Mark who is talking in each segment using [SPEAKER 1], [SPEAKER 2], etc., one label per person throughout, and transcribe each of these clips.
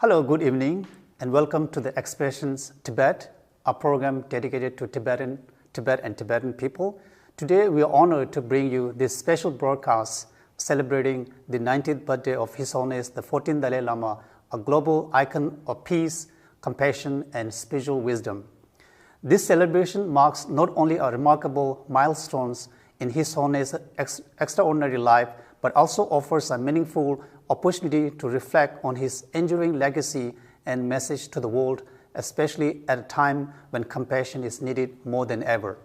[SPEAKER 1] Hello, good evening, and welcome to the Expressions Tibet, a program dedicated to Tibet and Tibetan people. Today, we are honored to bring you this special broadcast celebrating the 90th birthday of His Holiness the 14th Dalai Lama, a global icon of peace, compassion, and spiritual wisdom. This celebration marks not only a remarkable milestones in His Holiness' extraordinary life, but also offers a meaningful opportunity to reflect on his enduring legacy and message to the world, especially at a time when compassion is needed more than ever.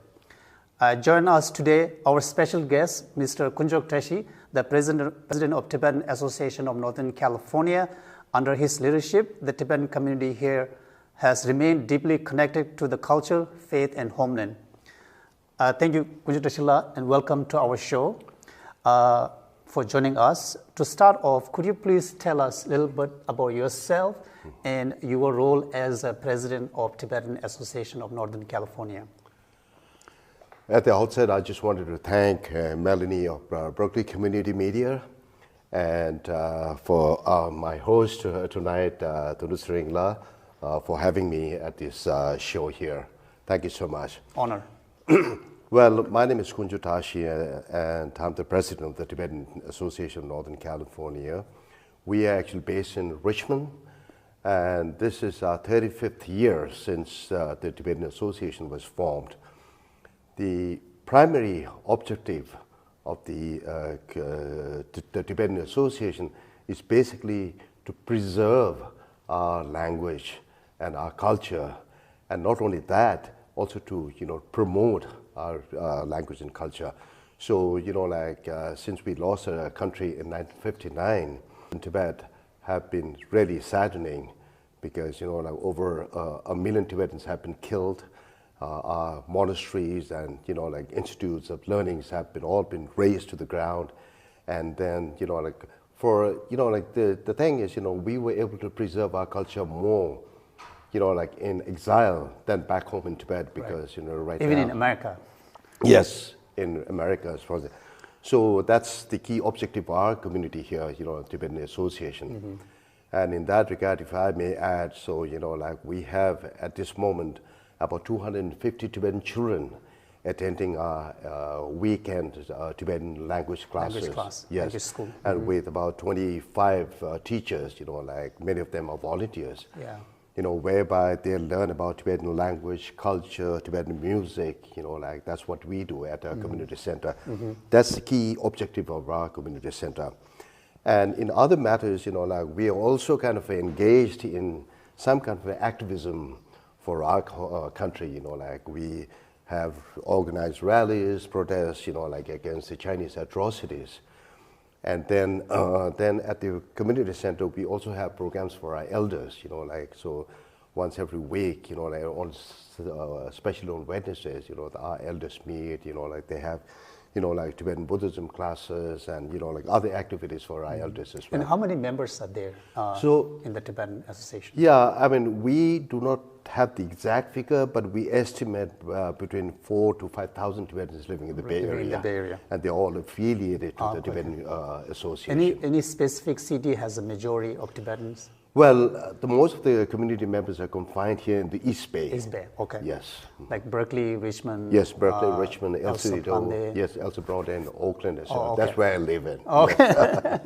[SPEAKER 1] Join us today, our special guest, Mr. Kunjok Tashi, the President of Tibetan Association of Northern California. Under his leadership, the Tibetan community here has remained deeply connected to the culture, faith, and homeland. Thank you, Kunjok Tashi, and welcome to our show. For joining us. To start off, could you please tell us a little bit about yourself and your role as President of Tibetan Association of Northern California?
[SPEAKER 2] At the outset, I just wanted to thank Melanie of Berkeley Community Media and for my host tonight, Tunusring La, for having me at this show here. Thank you so much.
[SPEAKER 1] Honor.
[SPEAKER 2] Well, my name is Kunjok Tashi, and I'm the president of the Tibetan Association of Northern California. We are actually based in Richmond, and this is our 35th year since the Tibetan Association was formed. The primary objective of the Tibetan Association is basically to preserve our language and our culture, and not only that, also to promote our language and culture. So, since we lost our country in 1959, in Tibet have been really saddening because, over 1 million Tibetans have been killed. Our monasteries and, institutes of learnings have all been razed to the ground. And then, the thing is, we were able to preserve our culture more in exile than back home in Tibet because, right
[SPEAKER 1] Even
[SPEAKER 2] now,
[SPEAKER 1] in America.
[SPEAKER 2] Yes, in America as far as so that's the key objective of our community here, Tibetan Association. Mm-hmm. And in that regard, if I may add, so, we have at this moment about 250 Tibetan children attending our weekend Tibetan language classes.
[SPEAKER 1] Language class,
[SPEAKER 2] yes.
[SPEAKER 1] language school.
[SPEAKER 2] And with about 25 teachers, many of them are volunteers.
[SPEAKER 1] Yeah.
[SPEAKER 2] Whereby they learn about Tibetan language, culture, Tibetan music, that's what we do at our community center. Mm-hmm. That's the key objective of our community center. And in other matters, we are also kind of engaged in some kind of activism for our country, we have organized rallies, protests, against the Chinese atrocities. And then at the community center, we also have programs for our elders, so once every week, especially on Wednesdays, our elders meet, they have, Tibetan Buddhism classes and, other activities for our elders as well.
[SPEAKER 1] And how many members are there in the Tibetan Association?
[SPEAKER 2] Yeah, we do not have the exact figure, but we estimate between 4,000 to 5,000 Tibetans living in the Bay Area.
[SPEAKER 1] In the Bay Area.
[SPEAKER 2] And they're all affiliated to the Tibetan Association.
[SPEAKER 1] Any specific city has a majority of Tibetans?
[SPEAKER 2] Well, most of the community members are confined here in the East Bay.
[SPEAKER 1] East Bay, okay.
[SPEAKER 2] Yes.
[SPEAKER 1] Like Berkeley, Richmond?
[SPEAKER 2] Yes, Berkeley, Richmond, El Cerrito,
[SPEAKER 1] yes,
[SPEAKER 2] El Cerrito, and Oakland as well.
[SPEAKER 1] Oh, okay.
[SPEAKER 2] That's where I live in.
[SPEAKER 1] Okay.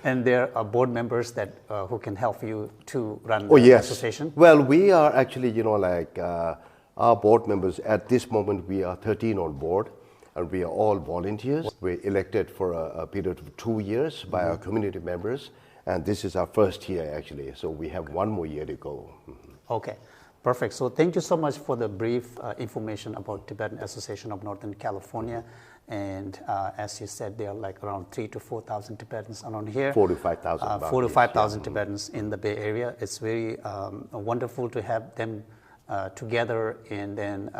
[SPEAKER 1] And there are board members that who can help you to run the association?
[SPEAKER 2] Well, we are actually, our board members, at this moment, we are 13 on board, and we are all volunteers. We're elected for a period of 2 years by our community members. And this is our first year, actually, so we have 1 more year to go.
[SPEAKER 1] Okay, perfect. So thank you so much for the brief information about Tibetan Association of Northern California. And as you said, there are like around 3,000 to 4,000 Tibetans around here.
[SPEAKER 2] 4,000 to 5,000.
[SPEAKER 1] 4,000 to 5,000 Tibetans in the Bay Area. It's very wonderful to have them together and then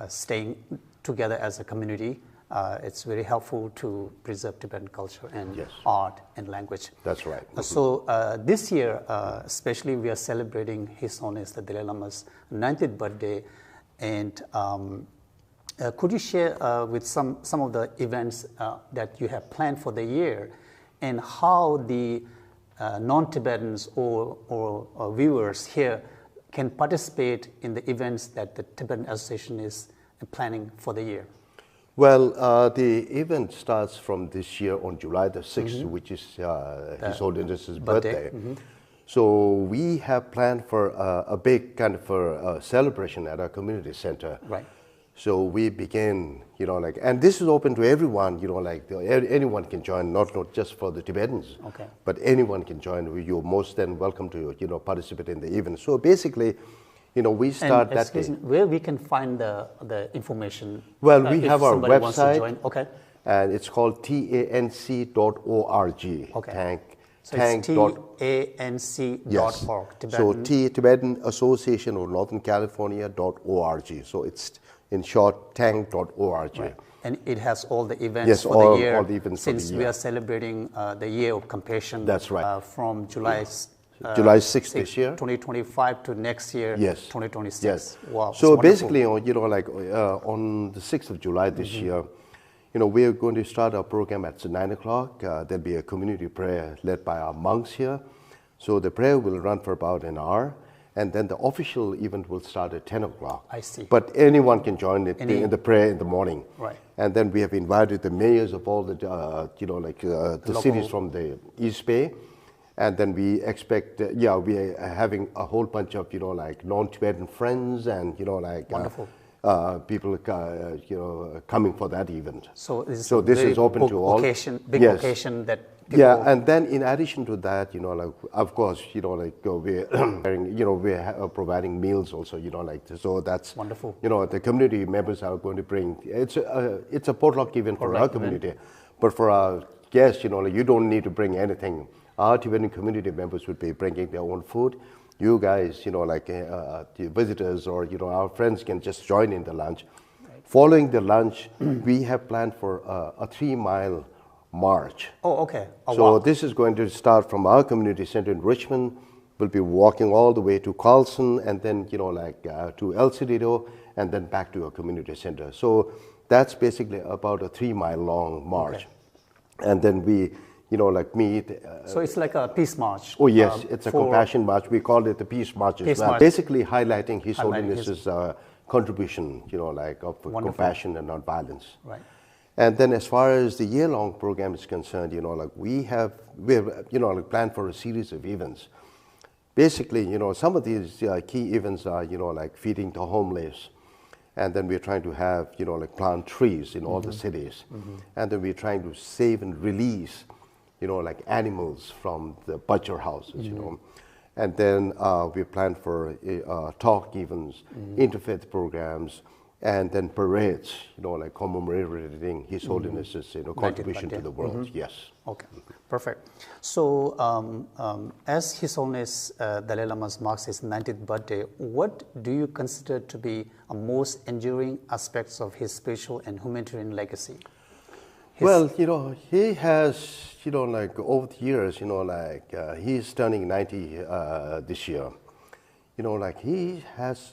[SPEAKER 1] staying together as a community. It's very helpful to preserve Tibetan culture and art and language.
[SPEAKER 2] That's right.
[SPEAKER 1] So this year, especially, we are celebrating His Holiness the Dalai Lama's 90th birthday. And could you share with some of the events that you have planned for the year and how the non-Tibetans or viewers here can participate in the events that the Tibetan Association is planning for the year?
[SPEAKER 2] Well, the event starts from this year on July the 6th, which is His Holiness's birthday. So we have planned for a big kind of a celebration at our community center.
[SPEAKER 1] Right.
[SPEAKER 2] So we begin, and this is open to everyone, anyone can join, not just for the Tibetans, but anyone can join. You're most then welcome to, participate in the event. So basically, we start that day.
[SPEAKER 1] Where we can find the information?
[SPEAKER 2] Well, we have our website, and it's called tanc.org.
[SPEAKER 1] Okay. So it's tanc.org.
[SPEAKER 2] Yes. So Tibetan Association of Northern California.org. So it's in short, tanc.org.
[SPEAKER 1] Right. And it has all the events for the year. All the events since we are celebrating the Year of Compassion.
[SPEAKER 2] That's right.
[SPEAKER 1] From July
[SPEAKER 2] 6th this year,
[SPEAKER 1] 2025 to next year, 2026.
[SPEAKER 2] Yes.
[SPEAKER 1] Wow.
[SPEAKER 2] So basically, on the 6th of July this year, we are going to start our program at 9 o'clock. There'll be a community prayer led by our monks here. So the prayer will run for about an hour, and then the official event will start at 10 o'clock.
[SPEAKER 1] I see.
[SPEAKER 2] But anyone can join it in the prayer in the morning.
[SPEAKER 1] Right.
[SPEAKER 2] And then we have invited the mayors of all the, the cities from the East Bay. And then we expect, we are having a whole bunch of, non-Tibetan friends and,
[SPEAKER 1] wonderful.
[SPEAKER 2] People, coming for that event.
[SPEAKER 1] So this
[SPEAKER 2] is open to all.
[SPEAKER 1] Big occasion that people...
[SPEAKER 2] Yeah, and then in addition to that, of course, we're, we're providing meals also, so that's...
[SPEAKER 1] Wonderful.
[SPEAKER 2] The community members are going to bring, it's a potluck event for our community, but for our guests, you don't need to bring anything. Our Tibetan community members would be bringing their own food. You guys, the visitors or, our friends can just join in the lunch. Right. Following the lunch, we have planned for a 3-mile march.
[SPEAKER 1] Oh, okay.
[SPEAKER 2] So this is going to start from our community center in Richmond. We'll be walking all the way to Carlson and then, to El Cerrito and then back to our community center. So that's basically about a 3-mile long march. Okay. And then we... meet.
[SPEAKER 1] So it's like a peace march.
[SPEAKER 2] Oh yes, it's a compassion march. We call it the peace march as well. Basically highlighting His Holiness's contribution, of compassion and non-violence. Right. And then as far as the year-long program is concerned, we have planned for a series of events. Basically, some of these key events are, feeding the homeless. And then we're trying to have, plant trees in all the cities. And then we're trying to save and release animals from the butcher houses, And then we plan for talk events, interfaith programs, and then parades, commemorating His Holiness's, contribution to the world. Yes.
[SPEAKER 1] Okay, perfect. So as His Holiness Dalai Lama marks his 90th birthday, what do you consider to be a most enduring aspects of his spiritual and humanitarian legacy?
[SPEAKER 2] Well, he has, over the years, he's turning 90 this year. He has,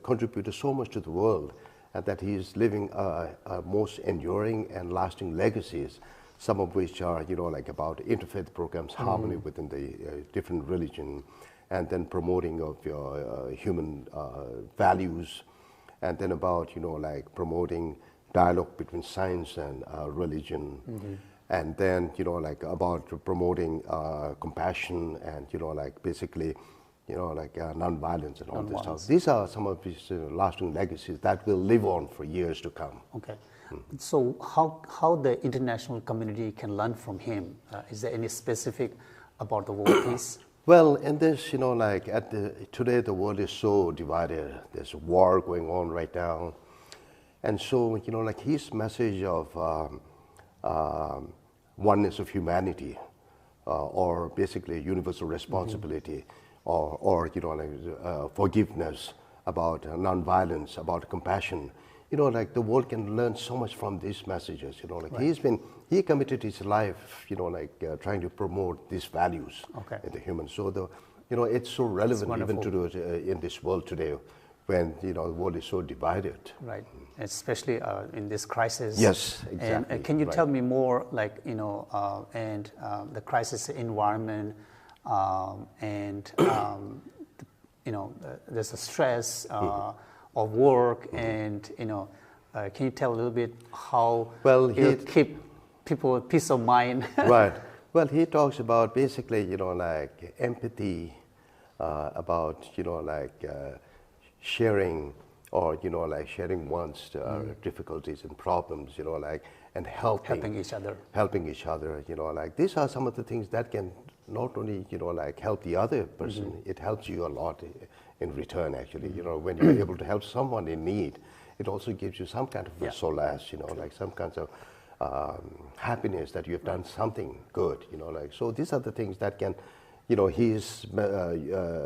[SPEAKER 2] contributed so much to the world and that he's living most enduring and lasting legacies, some of which are, about interfaith programs, harmony within the different religion, and then promoting of your human values, and then about, promoting dialogue between science and religion, and then about promoting compassion and basically non-violence and all this stuff. These are some of his lasting legacies that will live on for years to come.
[SPEAKER 1] Okay. So how the international community can learn from him? Is there any specific about the world peace?
[SPEAKER 2] Well, in this, today the world is so divided. There's a war going on right now. And so, his message of oneness of humanity, or basically universal responsibility, or forgiveness, about nonviolence, about compassion, the world can learn so much from these messages. Right. He committed his life, trying to promote these values in the human. So it's so relevant even to in this world today, when the world is so divided.
[SPEAKER 1] Right. especially in this crisis.
[SPEAKER 2] Yes, exactly.
[SPEAKER 1] And can you tell me more, like, the crisis environment, and there's a stress of work, and can you tell a little bit how you keep people peace of mind?
[SPEAKER 2] Right. Well, he talks about basically, like empathy, about, sharing, or, like sharing one's difficulties and problems, like, and helping
[SPEAKER 1] each other.
[SPEAKER 2] Helping each other, like, these are some of the things that can not only, like, help the other person, it helps you a lot in return, actually. When you're able to help someone in need, it also gives you some kind of a solace, like some kinds of happiness that you have done something good, like, so these are the things that can, his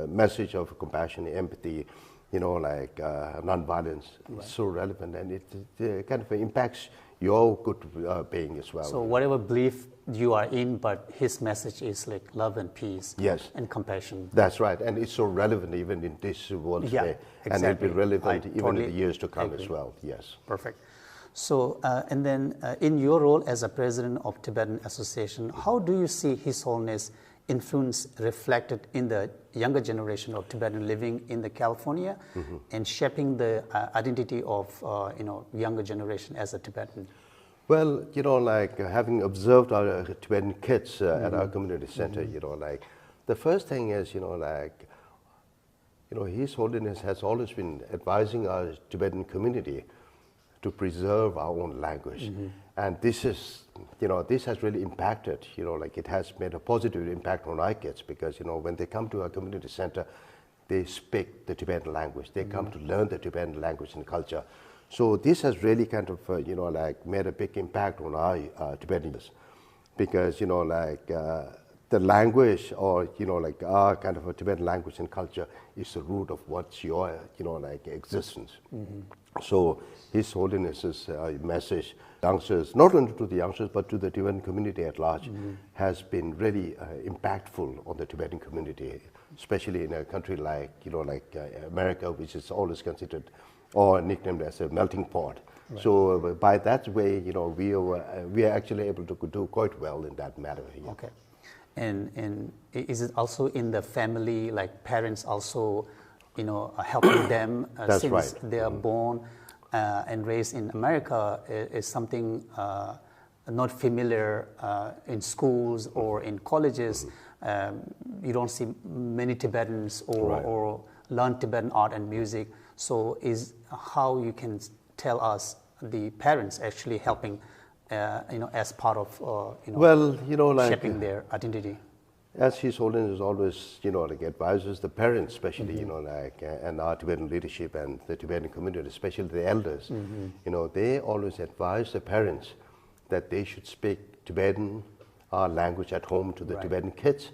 [SPEAKER 2] message of compassion, empathy, like non-violence is so relevant, and it kind of impacts your good being as well.
[SPEAKER 1] So whatever belief you are in, but his message is like love and peace,
[SPEAKER 2] yes,
[SPEAKER 1] and compassion.
[SPEAKER 2] That's right, and it's so relevant even in this world today,
[SPEAKER 1] exactly.
[SPEAKER 2] And it'll be relevant even
[SPEAKER 1] totally
[SPEAKER 2] in the years to come
[SPEAKER 1] agree.
[SPEAKER 2] as well. Yes.
[SPEAKER 1] Perfect. So, and then in your role as a president of Tibetan Association, how do you see His Holiness influence reflected in the younger generation of Tibetan living in the California, and shaping the identity of younger generation as a Tibetan?
[SPEAKER 2] Well, like having observed our Tibetan kids at our community center, like the first thing is, like, His Holiness has always been advising our Tibetan community to preserve our own language. And this is, this has really impacted, like it has made a positive impact on our kids, because, when they come to our community center, they speak the Tibetan language. They come to learn the Tibetan language and culture. So this has really kind of, like made a big impact on our Tibetans, because, like the language, or, like our kind of a Tibetan language and culture is the root of what's your, like existence. So His Holiness's message, youngsters, not only to the youngsters, but to the Tibetan community at large, has been really impactful on the Tibetan community, especially in a country like, like America, which is always considered or nicknamed as a melting pot. Right. So by that way, we are actually able to do quite well in that matter. Yeah.
[SPEAKER 1] Okay. And is it also in the family, like parents also, helping them since
[SPEAKER 2] right.
[SPEAKER 1] they are born and raised in America is something not familiar in schools or in colleges. You don't see many Tibetans or learn Tibetan art and music. So is how you can tell us the parents actually helping, as part of,
[SPEAKER 2] like
[SPEAKER 1] shaping their identity.
[SPEAKER 2] As His Holiness always, like advises the parents, especially, like, and our Tibetan leadership and the Tibetan community, especially the elders, they always advise the parents that they should speak Tibetan language at home to the Tibetan kids,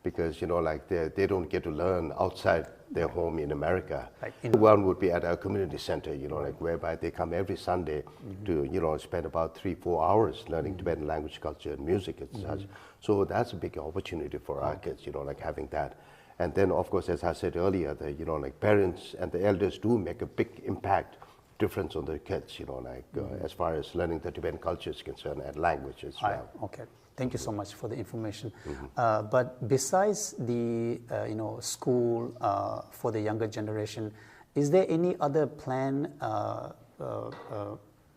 [SPEAKER 2] because, like they don't get to learn outside their home in America. One would be at our community center, like whereby they come every Sunday to, spend about 3-4 hours learning Tibetan language, culture, and music and such. So that's a big opportunity for our kids, like having that. And then, of course, as I said earlier, the, like parents and the elders do make a big difference on the kids, like as far as learning the Tibetan culture is concerned and language as well.
[SPEAKER 1] Okay. Thank you so much for the information. But besides the school for the younger generation, is there any other plan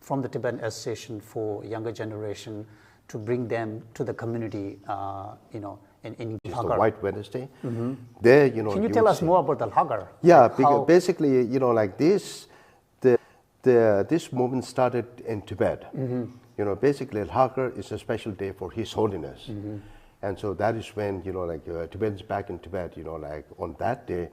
[SPEAKER 1] from the Tibetan Association for younger generation to bring them to the community? In
[SPEAKER 2] It's
[SPEAKER 1] Hagar.
[SPEAKER 2] the White Wednesday. There,
[SPEAKER 1] Can you tell us more about the Hagar?
[SPEAKER 2] Yeah,
[SPEAKER 1] like
[SPEAKER 2] because basically, like this, this movement started in Tibet. Basically, Hagar is a special day for His Holiness. And so that is when, like Tibetans back in Tibet, like on that day,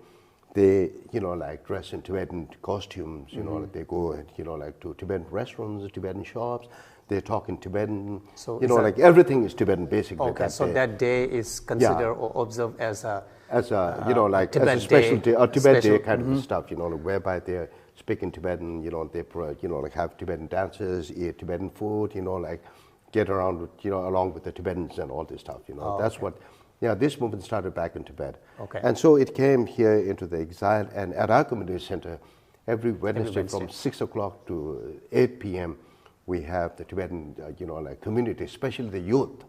[SPEAKER 2] they, like dress in Tibetan costumes, like they go, like to Tibetan restaurants, Tibetan shops, they talk in Tibetan,
[SPEAKER 1] so
[SPEAKER 2] like everything is Tibetan basically.
[SPEAKER 1] Okay, so that day is considered or observed as a
[SPEAKER 2] like
[SPEAKER 1] Tibet
[SPEAKER 2] as a special day, a Tibet day kind of stuff, whereby they speak in Tibetan, they like have Tibetan dances, eat Tibetan food, like get around with, along with the Tibetans and all this stuff, that's what, this movement started back in Tibet.
[SPEAKER 1] Okay.
[SPEAKER 2] And so it came here into the exile, and at our community center, every Wednesday from 6 o'clock to 8 p.m. we have the Tibetan, like community, especially the youth,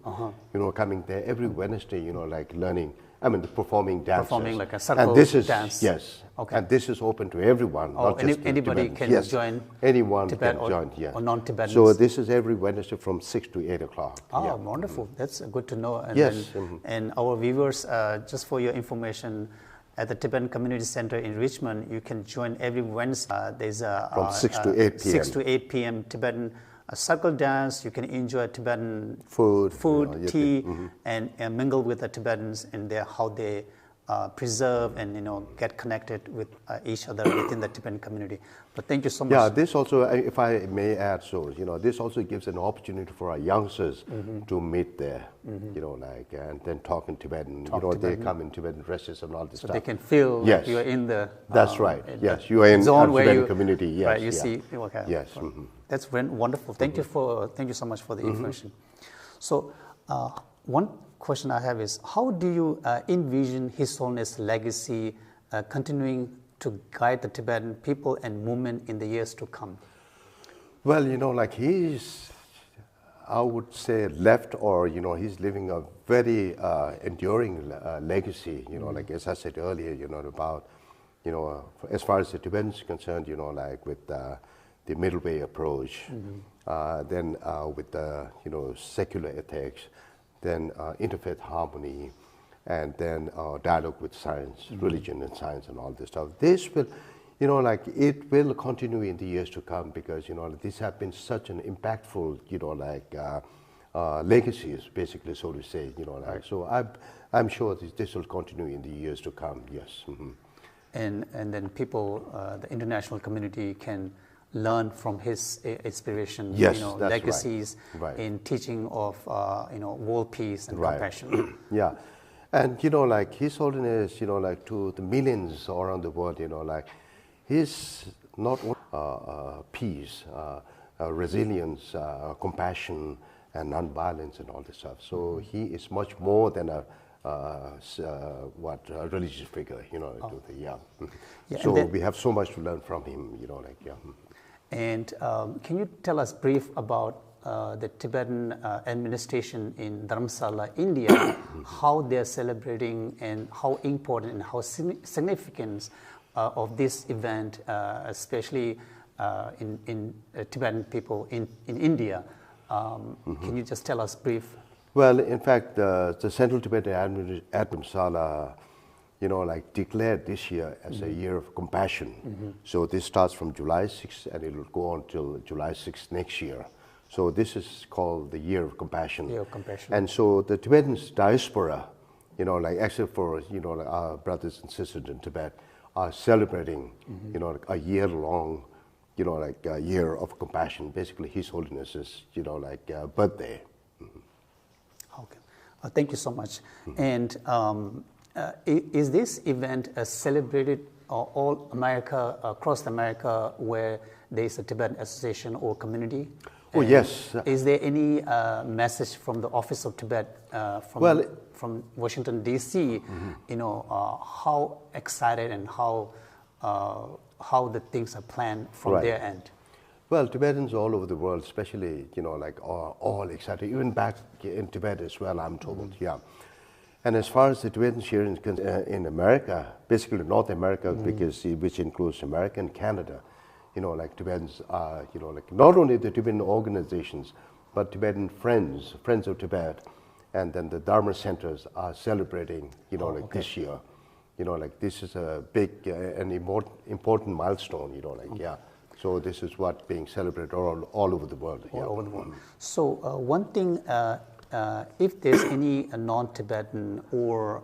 [SPEAKER 2] coming there every Wednesday, like learning, performing dances.
[SPEAKER 1] Performing like a circle dance.
[SPEAKER 2] Yes.
[SPEAKER 1] Okay.
[SPEAKER 2] And this is open to everyone, not just
[SPEAKER 1] anybody
[SPEAKER 2] Tibetans.
[SPEAKER 1] can join.
[SPEAKER 2] Anyone
[SPEAKER 1] Tibet
[SPEAKER 2] can join, yeah.
[SPEAKER 1] Or non-Tibetans.
[SPEAKER 2] So this is every Wednesday from 6 to 8 o'clock.
[SPEAKER 1] Oh, wonderful. That's good to know. And
[SPEAKER 2] yes.
[SPEAKER 1] And our viewers, just for your information, at the Tibetan Community Center in Richmond, you can join every Wednesday. There's a
[SPEAKER 2] from 6 to 8 p.m.
[SPEAKER 1] 6 to 8 p.m. Tibetan circle dance. You can enjoy Tibetan
[SPEAKER 2] food,
[SPEAKER 1] tea, and mingle with the Tibetans and how they preserve and get connected with each other within the Tibetan community. But thank you so much.
[SPEAKER 2] Yeah, this also, if I may add, so this also gives an opportunity for our youngsters to meet there, and then talk in Tibetan. They come in Tibetan dresses and all this stuff.
[SPEAKER 1] So they can feel like you are in the.
[SPEAKER 2] That's right. Yes, you are in the Tibetan community. Yes,
[SPEAKER 1] right. You see. Okay.
[SPEAKER 2] Yes.
[SPEAKER 1] That's wonderful. Thank you so much for the information. So, one question I have is, how do you envision His Holiness' legacy continuing to guide the Tibetan people and movement in the years to come?
[SPEAKER 2] Well, he's, I would say, left, or he's living a very enduring legacy. Like as I said earlier, about as far as the Tibetans are concerned, with the middle way approach, then with the secular ethics, then interfaith harmony, and then dialogue with science, religion and science and all this stuff. This will, it will continue in the years to come, because, these have been such an impactful, legacies, basically, so to say, So I'm sure this will continue in the years to come, yes.
[SPEAKER 1] And then people, the international community can learn from his inspiration,
[SPEAKER 2] yes,
[SPEAKER 1] legacies
[SPEAKER 2] right.
[SPEAKER 1] in teaching of, world peace and compassion.
[SPEAKER 2] Yeah. And, His Holiness, to the millions around the world, he's not only peace, resilience, compassion, and nonviolence and all this stuff. So he is much more than a religious figure, So we have so much to learn from him,
[SPEAKER 1] And can you tell us brief about the Tibetan administration in Dharamsala, India, how they're celebrating and how important and how significant of this event, especially in Tibetan people in India. Can you just tell us brief?
[SPEAKER 2] Well, in fact, the Central Tibetan Dharamsala, declared this year as a year of compassion. So this starts from July 6th and it will go on till July 6th next year. So this is called the Year of Compassion.
[SPEAKER 1] Year of Compassion.
[SPEAKER 2] And so the Tibetan diaspora, except for, our brothers and sisters in Tibet, are celebrating, a year-long, a year of compassion. Basically, His Holiness's, birthday.
[SPEAKER 1] Okay. Thank you so much. And is this event celebrated all America, across America, where there is a Tibetan association or community?
[SPEAKER 2] Oh, yes.
[SPEAKER 1] Is there any message from the Office of Tibet from Washington, D.C., how excited and how the things are planned from their end?
[SPEAKER 2] Well, Tibetans all over the world, especially, are all excited, even back in Tibet as well, I'm told, yeah. And as far as the Tibetans here in America, basically North America, which includes America and Canada, Tibetans are, not only the Tibetan organizations, but Tibetan friends of Tibet, and then the Dharma centers are celebrating, this year. This is a big and important milestone, So this is what's being celebrated all over the world.
[SPEAKER 1] All over the world. So one thing, if there's any non-Tibetan or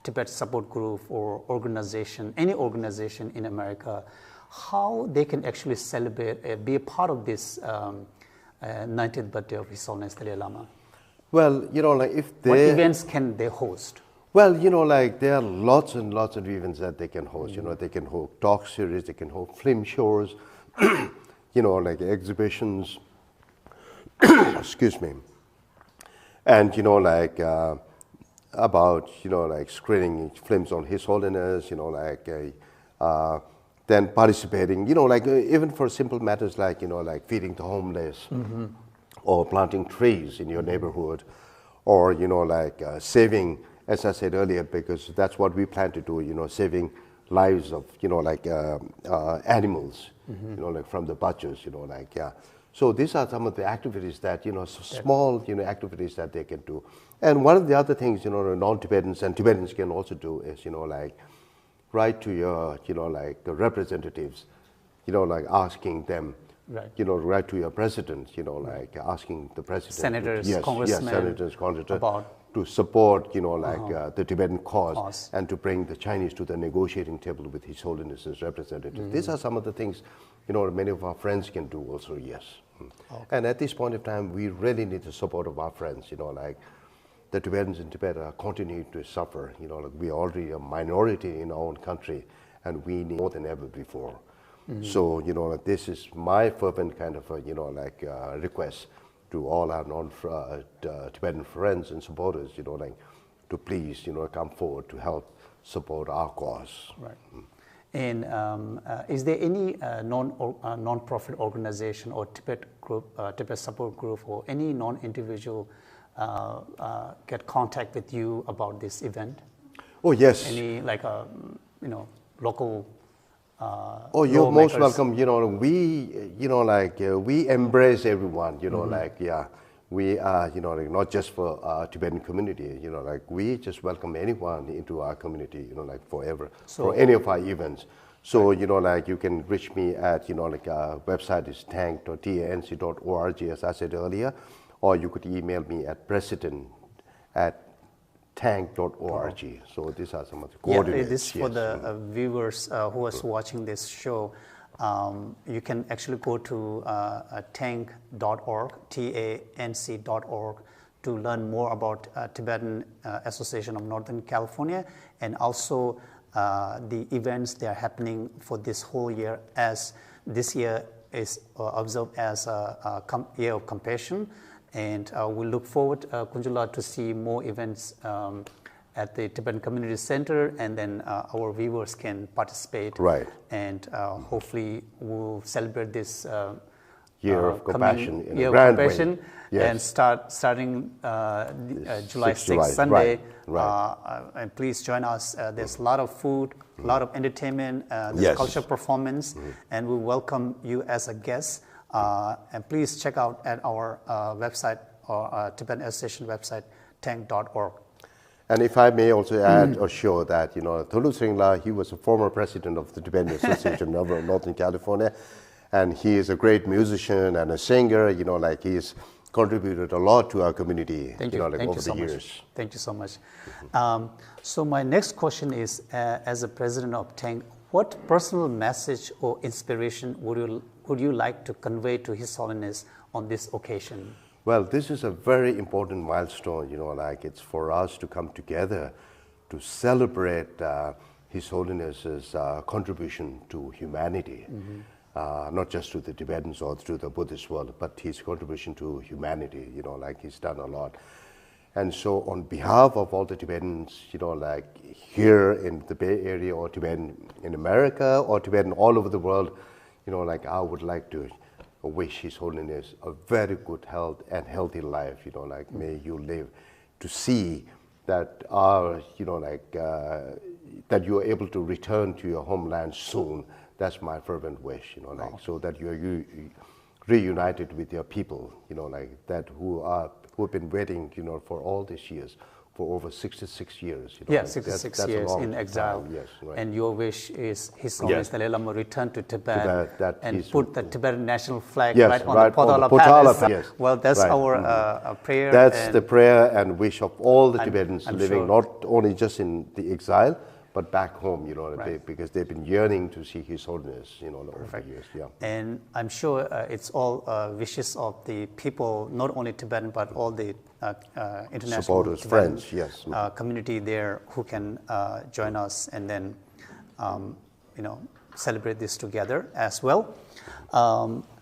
[SPEAKER 1] Tibet support group or organization, any organization in America, how they can actually celebrate, be a part of this 90th birthday of His Holiness Dalai Lama?
[SPEAKER 2] Well, if they...
[SPEAKER 1] What events can they host?
[SPEAKER 2] Well, there are lots and lots of events that they can host. They can host talk series, they can host film shows, exhibitions, excuse me. And, about, screening films on His Holiness, then participating, like even for simple matters like, like feeding the homeless, or planting trees in your neighborhood, or, like saving, as I said earlier, because that's what we plan to do, saving lives of, like animals, like from the butchers, like, yeah. So these are some of the activities that, small, activities that they can do. And one of the other things, non-Tibetans and Tibetans can also do is, like write to your, like representatives, like asking them, write to your president, like asking the president.
[SPEAKER 1] Senators, congressmen.
[SPEAKER 2] Yes, senators, congressmen.
[SPEAKER 1] About
[SPEAKER 2] to support, like the Tibetan cause and to bring the Chinese to the negotiating table with His Holiness's representatives. These are some of the things, many of our friends can do also, yes. Okay. And at this point of time, we really need the support of our friends, like the Tibetans in Tibet are continuing to suffer, like we are already a minority in our own country, and we need more than ever before. So, like this is my fervent kind of, like request to all our non-Tibetan friends and supporters, like to please, come forward to help support our cause.
[SPEAKER 1] Right. And is there any non-profit organization or Tibet group, Tibet support group, or any non-individual get contact with you about this event?
[SPEAKER 2] Oh yes.
[SPEAKER 1] Any like local.
[SPEAKER 2] Oh, you're most welcome. We, we embrace everyone. Like we are, like not just for Tibetan community. Like we just welcome anyone into our community. Like forever for any of our events. So like you can reach me at like our website is tank.tanc.org as I said earlier, or you could email me at president@tank.org. So these are some of the coordinates.
[SPEAKER 1] This is for the viewers who are watching this show. You can actually go to tank.org, TANC.org, to learn more about Tibetan Association of Northern California, and also the events that are happening for this whole year, as this year is observed as a year of compassion. And we look forward, Kunjula, to see more events at the Tibetan Community Center, and then our viewers can participate.
[SPEAKER 2] Right.
[SPEAKER 1] And hopefully we'll celebrate this
[SPEAKER 2] year of compassion in
[SPEAKER 1] year
[SPEAKER 2] a grand
[SPEAKER 1] of compassion,
[SPEAKER 2] way. Yes.
[SPEAKER 1] And starting July 6th, Sunday.
[SPEAKER 2] Right.
[SPEAKER 1] And please join us. There's a lot of food, a lot of entertainment, there's cultural performance, and we welcome you as a guest. And please check out at our website, or Tibetan Association website, tank.org.
[SPEAKER 2] And if I may also add or show that, Tholu Sringla, he was a former president of the Tibetan Association of Northern California, and he is a great musician and a singer, like he's contributed a lot to our community,
[SPEAKER 1] Thank you.
[SPEAKER 2] like
[SPEAKER 1] Thank
[SPEAKER 2] over
[SPEAKER 1] you so
[SPEAKER 2] the
[SPEAKER 1] much.
[SPEAKER 2] years.
[SPEAKER 1] Thank you so much. So my next question is, as a president of Tank, what personal message or inspiration would you like to convey to His Holiness on this occasion?
[SPEAKER 2] Well, this is a very important milestone, like it's for us to come together to celebrate His Holiness's contribution to humanity, not just to the Tibetans or to the Buddhist world, but his contribution to humanity, like he's done a lot. And so on behalf of all the Tibetans, like here in the Bay Area, or Tibetan in America, or Tibetan all over the world, like I would like to wish His Holiness a very good health and healthy life, like may you live to see that that you are able to return to your homeland soon. That's my fervent wish, like so that you are reunited with your people, like that who have been waiting, for all these years, for over 66 years.
[SPEAKER 1] 66 years in exile.
[SPEAKER 2] Yes, right.
[SPEAKER 1] And your wish is His Holiness Dalai Lama return to Tibet and put the Tibetan national flag right on the Potala Palace.
[SPEAKER 2] Yes.
[SPEAKER 1] Well, that's our prayer.
[SPEAKER 2] That's the prayer and wish of all the Tibetans living, not only just in the exile, but back home, because they've been yearning to see His Holiness, over the years. Yeah.
[SPEAKER 1] And I'm sure it's all wishes of the people, not only Tibetan, but all the international
[SPEAKER 2] supporters,
[SPEAKER 1] Tibetan,
[SPEAKER 2] friends, yes,
[SPEAKER 1] community there who can join us, and then, celebrate this together as well.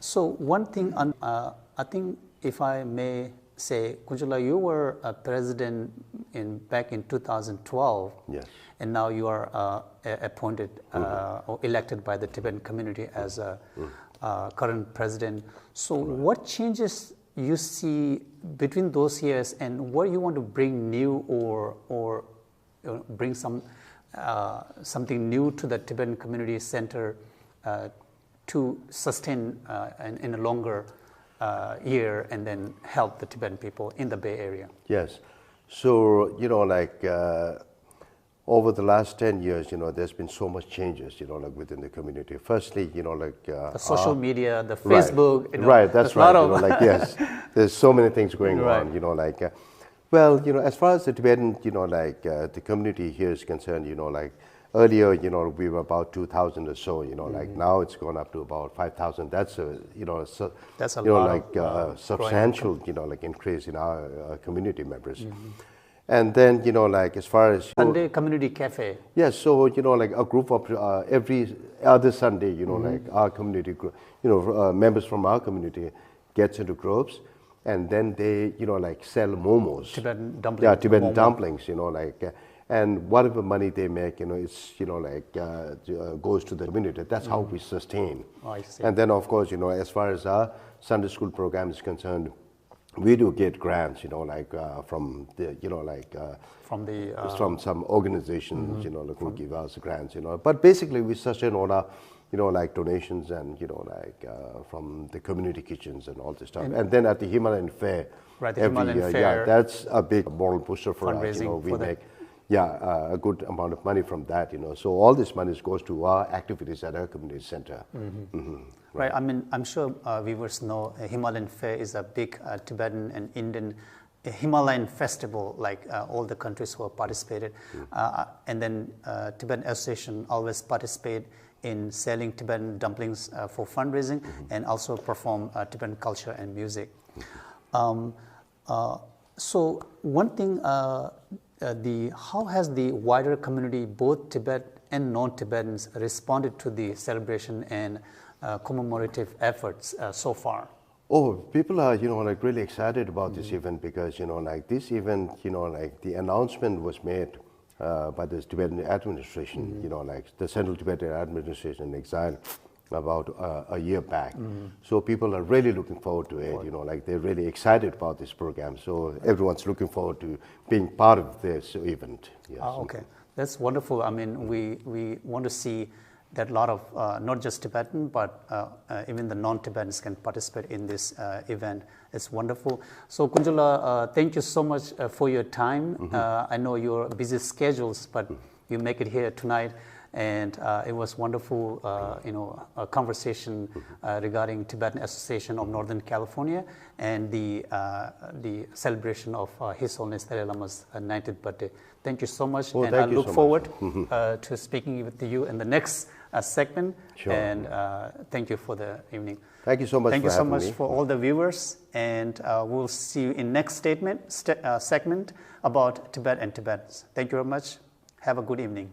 [SPEAKER 1] So one thing, I think, if I may say, Kunjula, you were a president back in 2012.
[SPEAKER 2] Yes.
[SPEAKER 1] And now you are appointed or elected by the Tibetan community as a current president. So what changes you see between those years, and what you want to bring new or bring something new to the Tibetan Community Center to sustain in a longer year and then help the Tibetan people in the Bay Area?
[SPEAKER 2] Yes. So, over the last 10 years, there's been so much changes, within the community. Firstly,
[SPEAKER 1] the social media, the Facebook.
[SPEAKER 2] Right, that's right. Yes, there's so many things going on, as far as the Tibetan, the community here is concerned, earlier, we were about 2,000 or so, now it's gone up to about 5,000. That's a,
[SPEAKER 1] that's a lot
[SPEAKER 2] substantial, increase in our community members. And then, as far as...
[SPEAKER 1] Sunday Community Cafe.
[SPEAKER 2] Yes, so, a group of every other Sunday, our community, members from our community gets into groups, and then they, sell momos.
[SPEAKER 1] Tibetan dumplings.
[SPEAKER 2] Yeah, Tibetan dumplings, and whatever money they make, it's, goes to the community. That's how we sustain.
[SPEAKER 1] Oh, I see.
[SPEAKER 2] And then, of course, as far as our Sunday school program is concerned, we do get grants, from the, from some organizations, who give us grants, But basically, we sustain all our, donations and, from the community kitchens and all this stuff. And then at the Himalayan Fair, every year,
[SPEAKER 1] Fair,
[SPEAKER 2] that's a big moral booster for us. We make, a good amount of money from that, So all this money goes to our activities at our community center.
[SPEAKER 1] Right. I mean, I'm sure viewers know Himalayan Fair is a big Tibetan and Indian Himalayan festival, like all the countries who have participated. And then Tibetan Association always participate in selling Tibetan dumplings for fundraising and also perform Tibetan culture and music. So one thing, how has the wider community, both Tibet and non-Tibetans, responded to the celebration and commemorative efforts so far?
[SPEAKER 2] Oh, people are, really excited about this event because, this event, the announcement was made by the Tibetan administration, the Central Tibetan Administration in exile about a year back. So people are really looking forward to it, they're really excited about this program. So everyone's looking forward to being part of this event. Yes.
[SPEAKER 1] Okay, that's wonderful. I mean, we want to see that a lot of, not just Tibetan, but even the non-Tibetans can participate in this event. It's wonderful. So Kunjula, thank you so much for your time. I know your busy schedules, but you make it here tonight. And it was wonderful, a conversation regarding Tibetan Association of Northern California and the celebration of His Holiness Dalai Lama's 90th birthday. Thank you so much, and I look forward to speaking with you in the next segment.
[SPEAKER 2] Sure.
[SPEAKER 1] And thank you for the evening.
[SPEAKER 2] Thank you so much.
[SPEAKER 1] Thank you so much
[SPEAKER 2] me.
[SPEAKER 1] for all the viewers, and we'll see you in next segment about Tibet and Tibetans. Thank you very much. Have a good evening.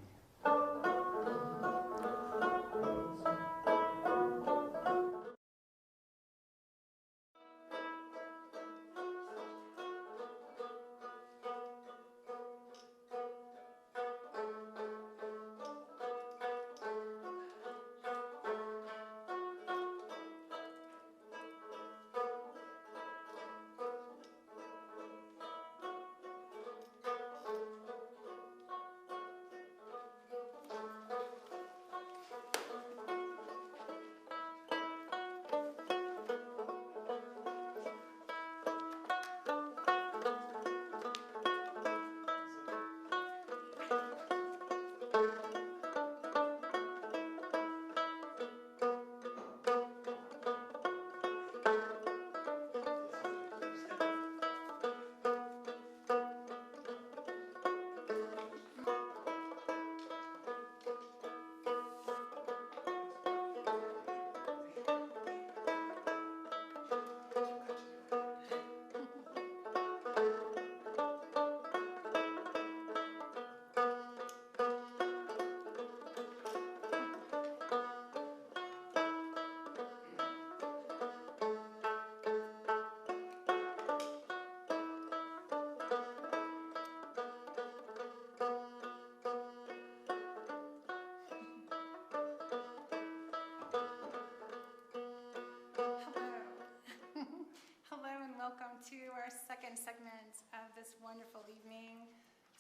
[SPEAKER 3] to our second segment of this wonderful evening,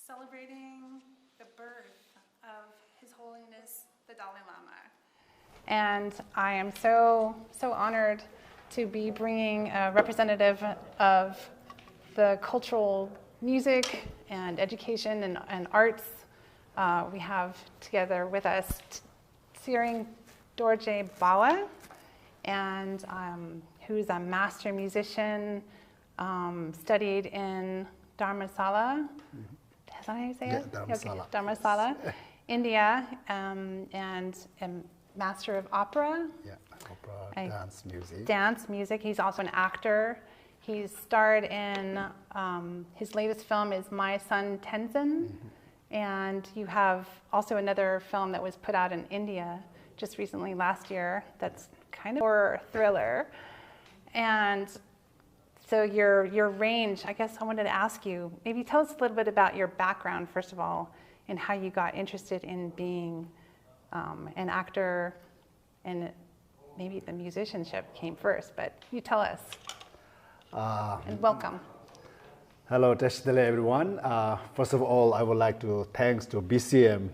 [SPEAKER 3] celebrating the birth of His Holiness the Dalai Lama. And I am so honored to be bringing a representative of the cultural music and education and arts. We have together with us Tsering Dorje Bawa, and who's a master musician, studied in Dharamsala. Is that how you say it?
[SPEAKER 4] Dharamsala.
[SPEAKER 3] Okay. Dharamsala, India, and a master of opera.
[SPEAKER 4] Yeah, opera, dance music.
[SPEAKER 3] Dance music. He's also an actor. He's starred in, his latest film is My Son Tenzin, and you have also another film that was put out in India just recently last year that's kind of horror thriller. And so your range, I guess I wanted to ask you, maybe tell us a little bit about your background, first of all, and how you got interested in being an actor, and maybe the musicianship came first, but you tell us. And welcome.
[SPEAKER 4] Hello, Tashdale everyone. First of all, I would like to thanks to BCM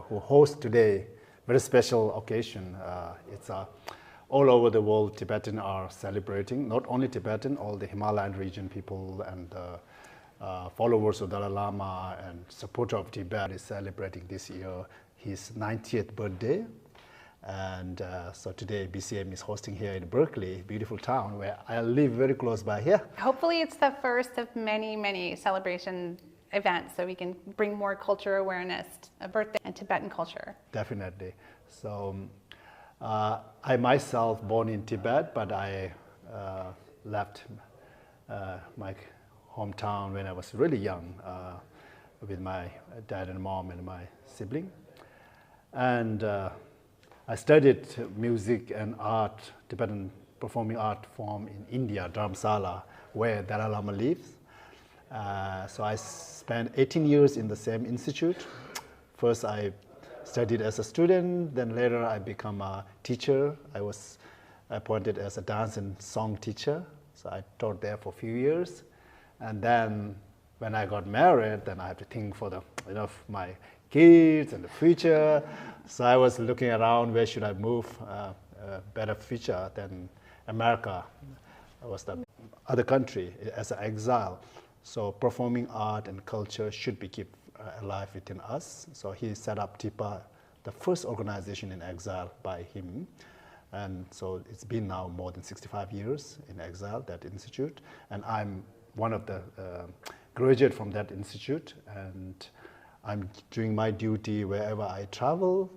[SPEAKER 4] who hosts today very special occasion. It's all over the world, Tibetan are celebrating, not only Tibetan, all the Himalayan region people and followers of Dalai Lama and supporter of Tibet is celebrating this year his 90th birthday. And so today BCM is hosting here in Berkeley, beautiful town where I live very close by here.
[SPEAKER 3] Hopefully it's the first of many celebration events so we can bring more culture awareness, a birthday and Tibetan culture.
[SPEAKER 4] Definitely. So I myself born in Tibet, but I left my hometown when I was really young with my dad and mom and my sibling. And I studied music and art, Tibetan performing art form in India, Dharamsala, where Dalai Lama lives. So I spent 18 years in the same institute. First I studied as a student, then later I became a teacher. I was appointed as a dance and song teacher. So I taught there for a few years. And then when I got married, then I had to think for the, my kids and the future. So I was looking around where should I move a better future than America was the other country as an exile. So performing art and culture should be kept alive within us. So he set up TIPA, the first organization in exile by him. And so it's been now more than 65 years in exile, that institute. And I'm one of the graduates from that institute. And I'm doing my duty wherever I travel.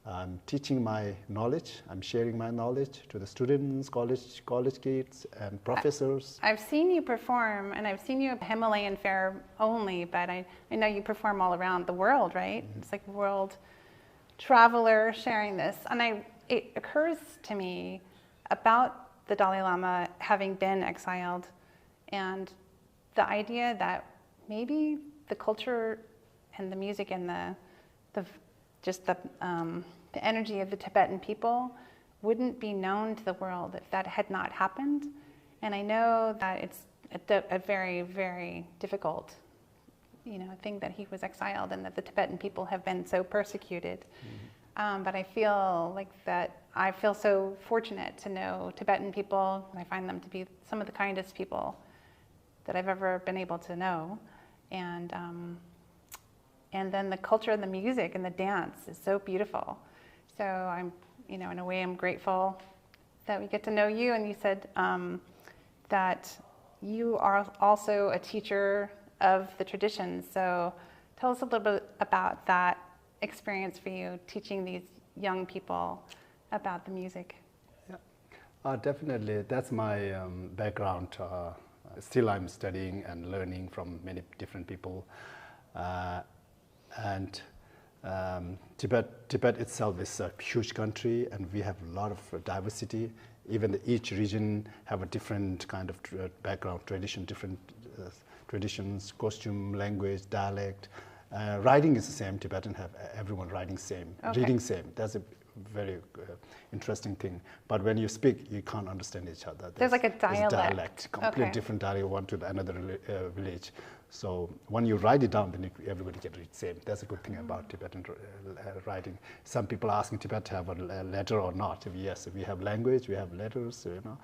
[SPEAKER 4] I'm teaching my knowledge. I'm sharing my knowledge to the students, college kids, and professors.
[SPEAKER 3] I've seen you perform, and I've seen you at Himalayan Fair only, but I know you perform all around the world, right? Mm-hmm. It's like a world traveler sharing this. And it occurs to me about the Dalai Lama having been exiled and the idea that maybe the culture and the music and the energy of the Tibetan people wouldn't be known to the world if that had not happened. And I know that it's a very, very difficult, thing that he was exiled and that the Tibetan people have been so persecuted. Mm-hmm. But I feel so fortunate to know Tibetan people, and I find them to be some of the kindest people that I've ever been able to know. And then the culture and the music and the dance is so beautiful. So I'm, in a way I'm grateful that we get to know you. And you said that you are also a teacher of the traditions. So tell us a little bit about that experience for you, teaching these young people about the music.
[SPEAKER 4] Yeah, definitely. That's my background. Still I'm studying and learning from many different people. And Tibet itself is a huge country, and we have a lot of diversity. Even each region have a different kind of background, tradition, different traditions, costume, language, dialect. Writing is the same. Tibetan have everyone writing same, reading same. That's a very interesting thing. But when you speak, you can't understand each other.
[SPEAKER 3] There's like a dialect.
[SPEAKER 4] Completely different dialect, one to another village. So when you write it down, then everybody can read the same. That's a good thing about Tibetan writing. Some people ask in Tibet to have a letter or not. Yes, we have language, we have letters, you know.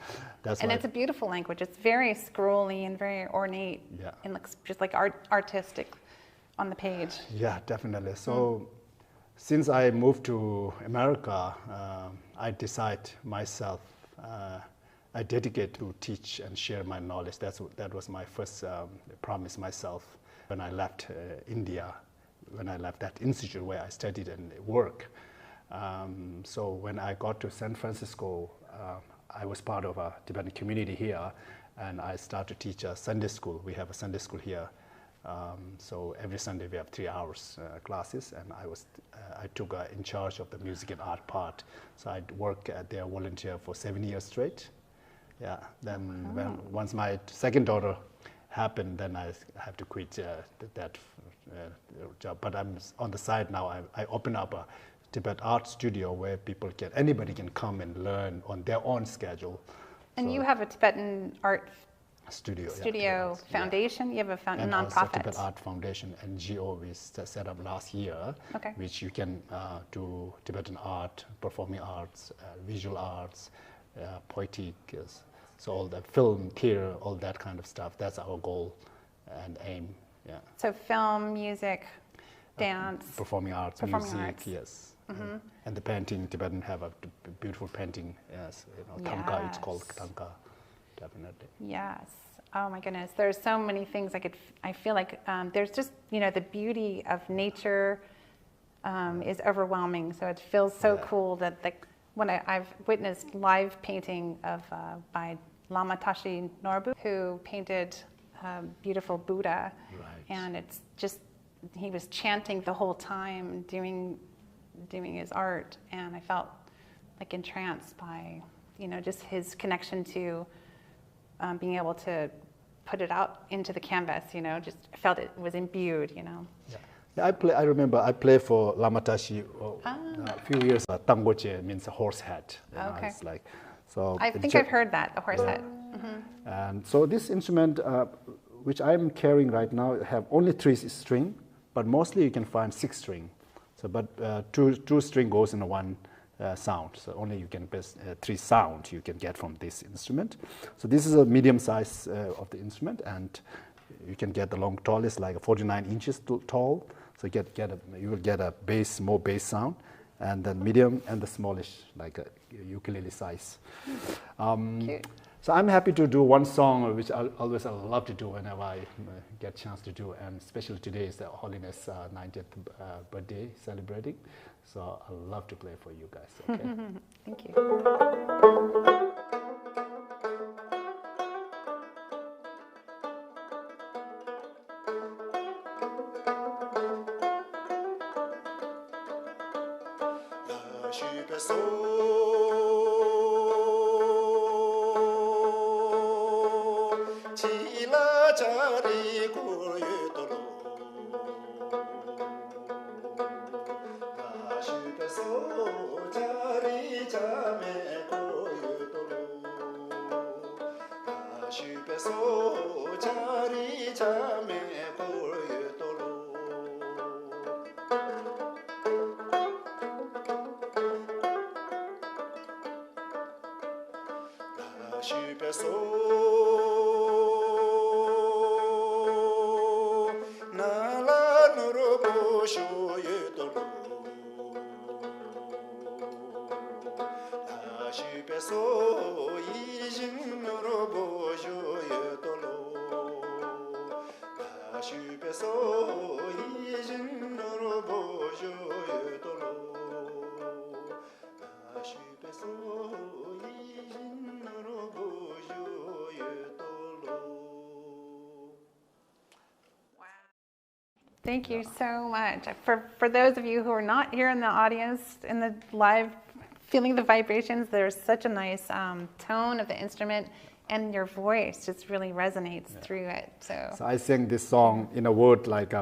[SPEAKER 3] And it's a beautiful language. It's very scrolly and very ornate.
[SPEAKER 4] Yeah.
[SPEAKER 3] And looks just like artistic on the page.
[SPEAKER 4] Yeah, definitely. So since I moved to America, I decide myself, I dedicate to teach and share my knowledge. That was my first promise myself when I left India, when I left that institute where I studied and worked. So when I got to San Francisco, I was part of a Tibetan community here, and I started to teach a Sunday school. We have a Sunday school here. So every Sunday we have 3 hours classes, and I took in charge of the music and art part. So I worked there, volunteer for 7 years straight. Yeah. Then once my second daughter happened, then I have to quit that job. But I'm on the side now. I open up a Tibet art studio where anybody can come and learn on their own schedule.
[SPEAKER 3] And
[SPEAKER 4] so
[SPEAKER 3] you have a Tibetan art
[SPEAKER 4] studio
[SPEAKER 3] foundation. Yeah. You have a
[SPEAKER 4] and
[SPEAKER 3] nonprofit.
[SPEAKER 4] Also Tibet Art Foundation, NGO, we set up last year, which you can do Tibetan art, performing arts, visual arts, poetic, so all the film, theater, all that kind of stuff. That's our goal and aim. Yeah.
[SPEAKER 3] So film, music, dance,
[SPEAKER 4] performing arts, music, yes. Mm-hmm. And the painting, Tibetan have a beautiful painting, yes, tanka, it's called tanka, definitely.
[SPEAKER 3] Yes. Oh my goodness. There's so many things I feel like there's just, the beauty of nature is overwhelming. So it feels so cool that when I've witnessed live painting of by Lama Tashi Norbu, who painted beautiful Buddha, and it's just, he was chanting the whole time, doing his art, and I felt like entranced by, just his connection to being able to put it out into the canvas, just felt it was imbued,
[SPEAKER 4] Yeah, I remember I played for Lama Tashi a few years. Tangoche means a horse head.
[SPEAKER 3] Okay.
[SPEAKER 4] It's like, so
[SPEAKER 3] I think I've heard that, the horse head. Mm-hmm.
[SPEAKER 4] And so this instrument, which I'm carrying right now, have only 3 string, but mostly you can find 6 string. So, but 2 string goes in one sound. So only you can best 3 sound you can get from this instrument. So this is a medium size of the instrument, and you can get the long tallest like 49 inches tall. So you will get a more bass sound, and then medium and the smallish like a ukulele size.
[SPEAKER 3] Cute.
[SPEAKER 4] So I'm happy to do one song, which I love to do whenever I get a chance to do, and especially today is the Holiness 90th birthday celebrating. So I love to play for you guys. Okay.
[SPEAKER 3] Thank you. Thank you so much. For those of you who are not here in the audience, in the live, feeling the vibrations, there's such a nice tone of the instrument, and your voice just really resonates through it. So
[SPEAKER 4] I sing this song in a word like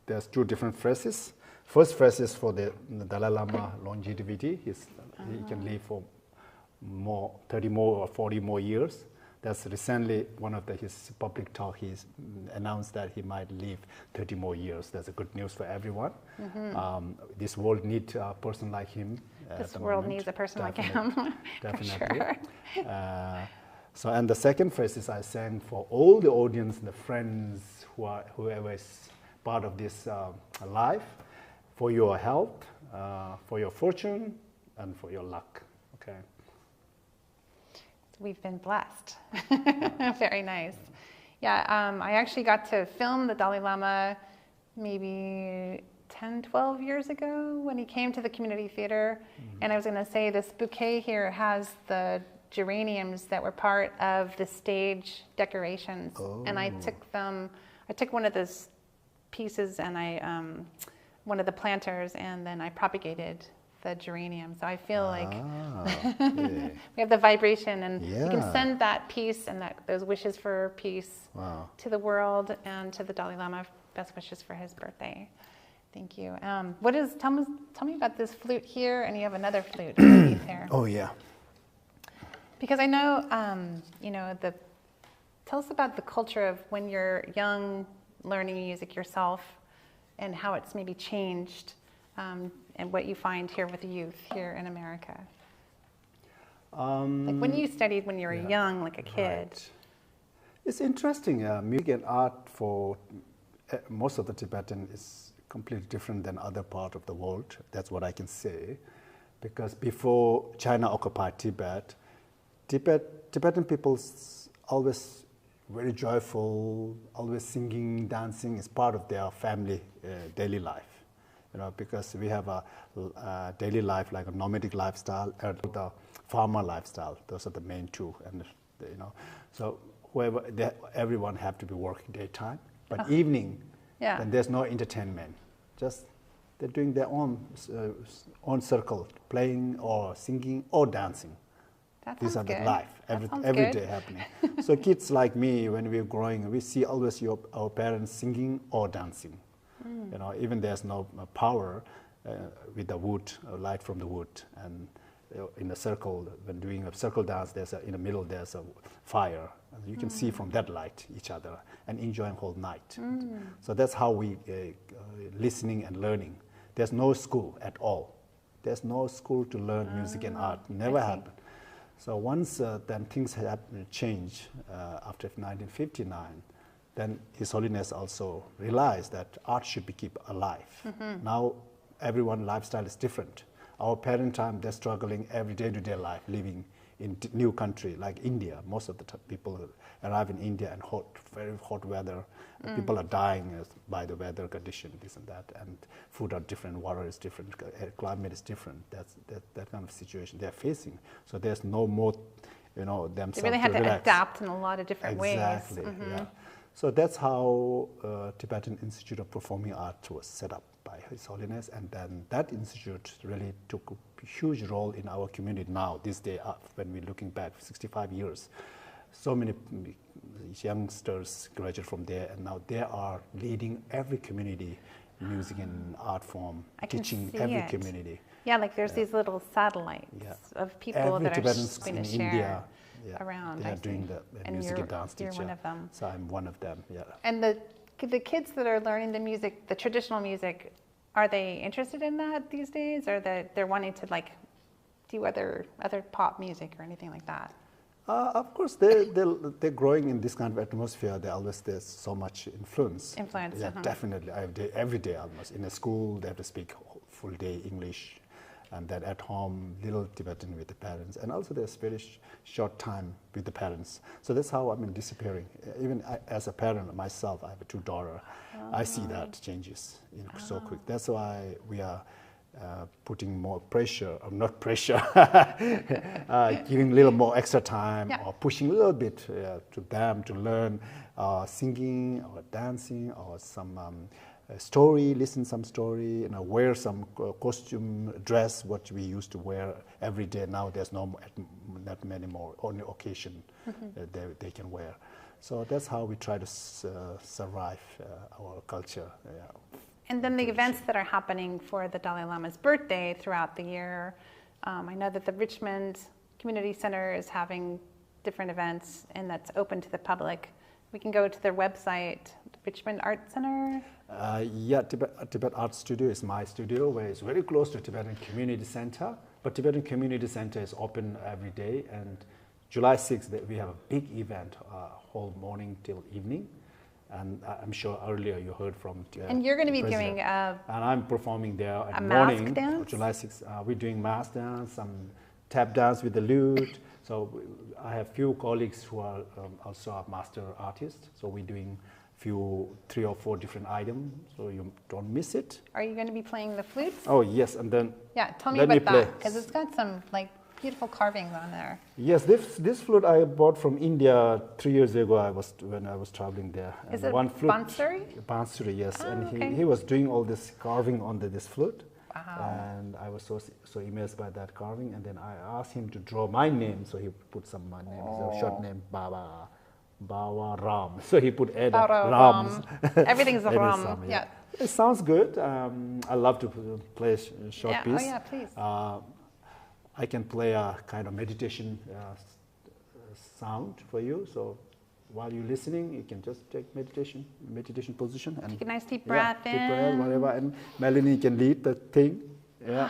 [SPEAKER 4] there's 2 different phrases. first phrase is for the Dalai Lama longevity. He can live for 30 more or 40 more years. That's recently one of his public talk. He's announced that he might live 30 more years. That's a good news for everyone. This world needs a person like him.
[SPEAKER 3] This world needs a person like him.
[SPEAKER 4] Definitely.
[SPEAKER 3] For
[SPEAKER 4] sure. And the second phrase is I sang for all the audience and the friends whoever is part of this life, for your health, for your fortune, and for your luck. Okay.
[SPEAKER 3] We've been blessed. Very nice. Yeah, I actually got to film the Dalai Lama maybe 10, 12 years ago when he came to the community theater. And I was going to say this bouquet here has the geraniums that were part of the stage decorations. And I took one of those pieces and one of the planters, and then I propagated the geranium. So I feel like we have the vibration, and you can send that peace and those wishes for peace to the world and to the Dalai Lama. Best wishes for his birthday. Thank you. Tell me about this flute here, and you have another flute underneath there.
[SPEAKER 4] Oh yeah.
[SPEAKER 3] Because I know, tell us about the culture of when you're young, learning music yourself, and how it's maybe changed. And what you find here with the youth here in America. Like when you studied when you were young, like a kid.
[SPEAKER 4] Right. It's interesting. Music and art for most of the Tibetan is completely different than other part of the world. That's what I can say. Because before China occupied Tibet, Tibetan people always very joyful, always singing, dancing is part of their family daily life. Because we have a daily life like a nomadic lifestyle and the farmer lifestyle. Those are the main two, and so everyone have to be working daytime, but evening, then there's no entertainment. Just they're doing their own circle, playing or singing or dancing. These are the life every day happening. So kids like me, when we're growing, we see always our parents singing or dancing. Even there's no power with the wood, light from the wood, and in a circle, when doing a circle dance, in the middle there's a fire, and you can see from that light each other and enjoying whole night. So that's how we listening and learning. There's no school at all. There's no school to learn music and art. Never happened. So once then things had changed after 1959. Then His Holiness also realized that art should be kept alive. Now everyone's lifestyle is different. Our parent time, they're struggling every day-to-day life, living in new country like India. Most of the people arrive in India and very hot weather. People are dying by the weather condition, this and that, and food are different, water is different, climate is different. That's that kind of situation they're facing. So there's no more, themselves.
[SPEAKER 3] They really had to adapt in a lot of different ways.
[SPEAKER 4] Exactly. Yeah. So that's how Tibetan Institute of Performing Arts was set up by His Holiness, and then that institute really took a huge role in our community now, this day up, when we're looking back 65 years. So many youngsters graduated from there, and now they are leading every community, music and art form, teaching every community.
[SPEAKER 3] Yeah, like there's these little satellites of people that are going to share.
[SPEAKER 4] India,
[SPEAKER 3] around.
[SPEAKER 4] They are doing the music and dance teacher.
[SPEAKER 3] You're one of them.
[SPEAKER 4] So I'm one of them. Yeah.
[SPEAKER 3] And the kids that are learning the music, the traditional music, are they interested in that these days, or that they're wanting to do other pop music or anything like that?
[SPEAKER 4] Of course, they're growing in this kind of atmosphere. There's so much influence. Yeah, definitely. Every day almost. In a school, they have to speak full day English. And then at home, little Tibetan with the parents. And also there's very short time with the parents. So that's how I'm disappearing. Even as a parent myself, I have 2 daughters. I see that changes so quick. That's why we are putting more pressure, or not pressure, giving a little more extra time or pushing a little bit to them to learn singing or dancing or some story, listen some story, wear some costume, dress, what we used to wear every day. Now there's not many more, only occasion they can wear. So that's how we try to survive our culture.
[SPEAKER 3] And then the events that are happening for the Dalai Lama's birthday throughout the year. I know that the Richmond Community Center is having different events, and that's open to the public. We can go to their website, Richmond Art Center.
[SPEAKER 4] Yeah, Tibet Art Studio is my studio, where it's very close to Tibetan Community Center. But Tibetan Community Center is open every day, and July 6th we have a big event, whole morning till evening. And I'm sure earlier you heard from
[SPEAKER 3] and you're going to be
[SPEAKER 4] President.
[SPEAKER 3] doing
[SPEAKER 4] and I'm performing there at
[SPEAKER 3] mask
[SPEAKER 4] morning,
[SPEAKER 3] dance?
[SPEAKER 4] July 6th. We're doing mask dance, some tap dance with the lute. So I have few colleagues who are also are master artists. So we're doing 3 or 4 different items, so you don't miss it.
[SPEAKER 3] Are you going to be playing the flutes?
[SPEAKER 4] Oh yes, and then
[SPEAKER 3] Yeah, tell me
[SPEAKER 4] let me
[SPEAKER 3] about
[SPEAKER 4] play.
[SPEAKER 3] that, because it's got some like beautiful carvings on there.
[SPEAKER 4] Yes, this flute I bought from India 3 years ago. When I was traveling there.
[SPEAKER 3] Is
[SPEAKER 4] And
[SPEAKER 3] it
[SPEAKER 4] one flute,
[SPEAKER 3] Bansuri?
[SPEAKER 4] Bansuri, yes.
[SPEAKER 3] Oh,
[SPEAKER 4] And
[SPEAKER 3] okay.
[SPEAKER 4] he was doing all this carving on this flute.
[SPEAKER 3] Wow.
[SPEAKER 4] And I was so impressed by that carving. And then I asked him to draw my name, so he put some my name, so short name Bawa Ram. So he put Ed
[SPEAKER 3] Bawa
[SPEAKER 4] Rams.
[SPEAKER 3] Ram. Everything's a
[SPEAKER 4] Ed is
[SPEAKER 3] Ram,
[SPEAKER 4] Ram,
[SPEAKER 3] yeah.
[SPEAKER 4] It sounds good. I love to play a short
[SPEAKER 3] Yeah,
[SPEAKER 4] piece.
[SPEAKER 3] oh yeah, please.
[SPEAKER 4] I can play a kind of meditation sound for you. So while you're listening, you can just take meditation position. And
[SPEAKER 3] Take a nice deep breath
[SPEAKER 4] Deep breath,
[SPEAKER 3] in.
[SPEAKER 4] whatever. And Melanie can lead the thing. Yeah.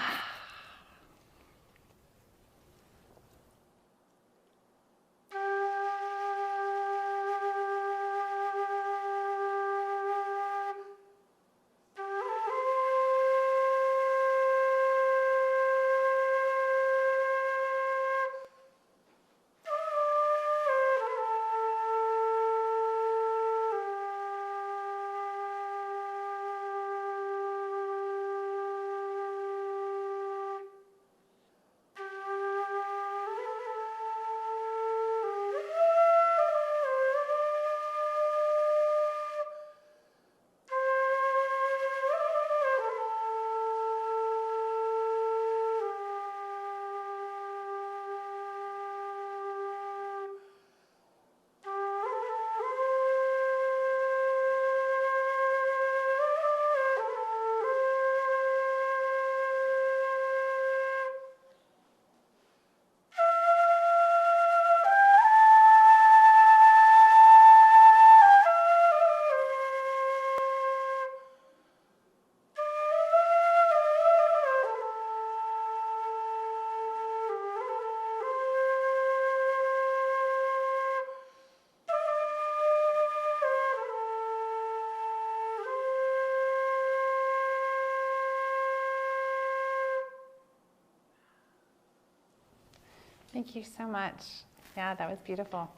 [SPEAKER 3] Thank you so much. Yeah, that was beautiful.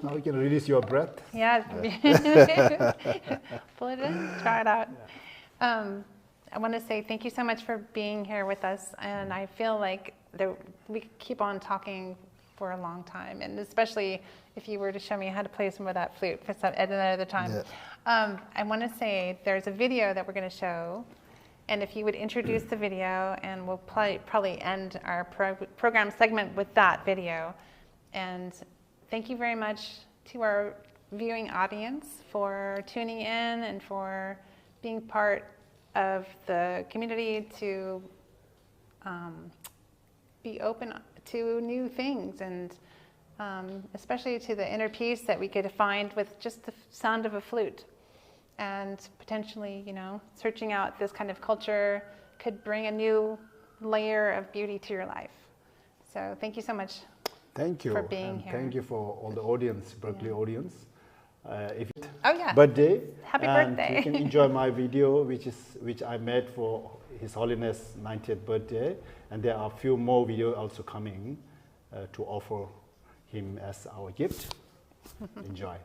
[SPEAKER 4] Now you can release your breath.
[SPEAKER 3] Yeah. Pull it in, try it out. I want to say thank you so much for being here with us. And I feel like we could keep on talking for a long time. And especially if you were to show me how to play some of that flute at another time. Yeah. I want to say there's a video that we're going to show. And if you would introduce the video, and we'll probably end our program segment with that video. And thank you very much to our viewing audience for tuning in and for being part of the community to be open to new things, and especially to the inner peace that we could find with just the sound of a flute. And potentially, searching out this kind of culture could bring a new layer of beauty to your life. So thank you so much.
[SPEAKER 4] Thank you
[SPEAKER 3] For being
[SPEAKER 4] and
[SPEAKER 3] here.
[SPEAKER 4] Thank you for all the audience, Berkeley audience.
[SPEAKER 3] Birthday. Happy
[SPEAKER 4] and
[SPEAKER 3] birthday.
[SPEAKER 4] You can enjoy my video, which I made for His Holiness 90th birthday, and there are a few more videos also coming to offer him as our gift. Enjoy.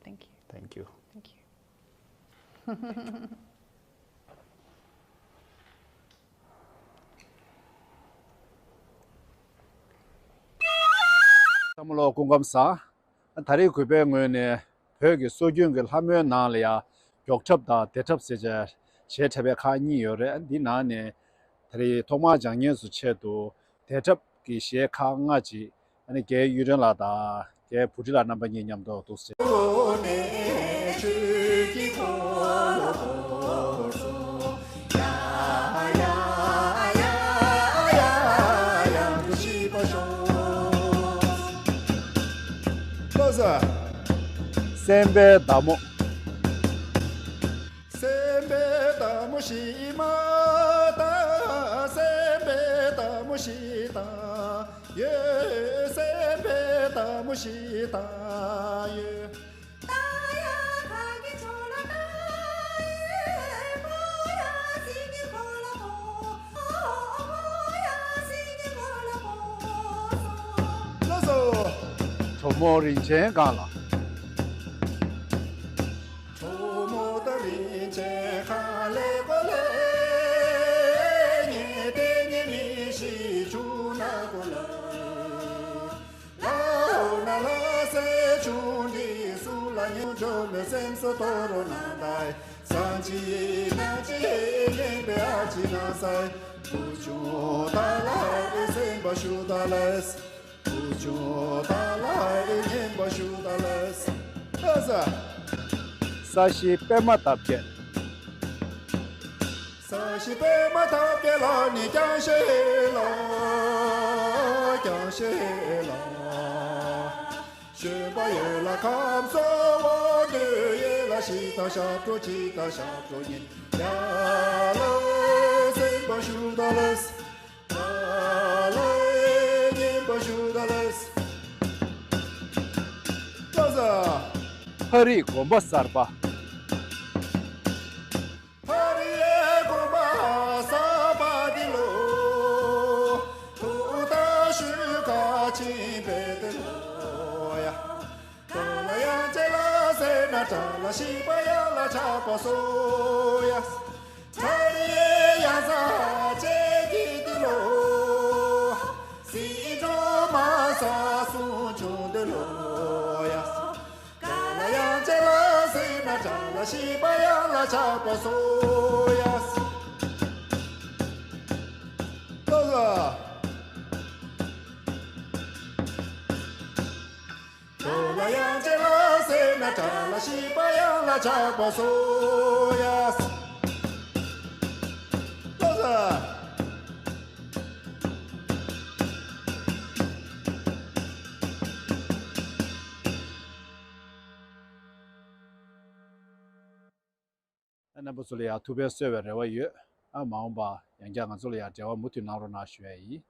[SPEAKER 3] Thank you.
[SPEAKER 4] Thank you.
[SPEAKER 3] Thank you.
[SPEAKER 5] 참으로 공감사 다리 구병원의 벽이 소중을 하면 나려야 벽첩다 대첩세제 제첩에 가니 요래 니나네 다리 도마장년수 체도 대첩기 시에 강아지 아니 개 유전라다 개 부지라 남방이 냠도 도세 Sembe Damo.
[SPEAKER 6] Sembe Damo Shimata, Sembe Damo Shita, yeah, Sembe Damo Shita, yeah.
[SPEAKER 5] Tomori Jengala. Sashi Pema Tapke.
[SPEAKER 6] Sashi Pema Tapke la ni kyan shela, kyan shela. Sheba ye la kam so wo de ye la shita shapro chita shapro yin. Ya la semba shudales, ya la yemba shudales. Toza.
[SPEAKER 5] Hari Gomba Sarba.
[SPEAKER 6] Hari Gomba Sarba dilo, tuta shuka chimbetelo ya. Tola ya jela se na tala shiba ya la chapa soya. Hari ya sa cheki dilo, si jo masa su chudelo ya. La shiba ya la chapa soyas. Toda. Toda ya la sena la shiba ya la chapa soyas. Toda.
[SPEAKER 5] Nabuzulia Tube Server Rewayu, a Mamba, Yang Zulia, Jawa Mutinaro Nashway.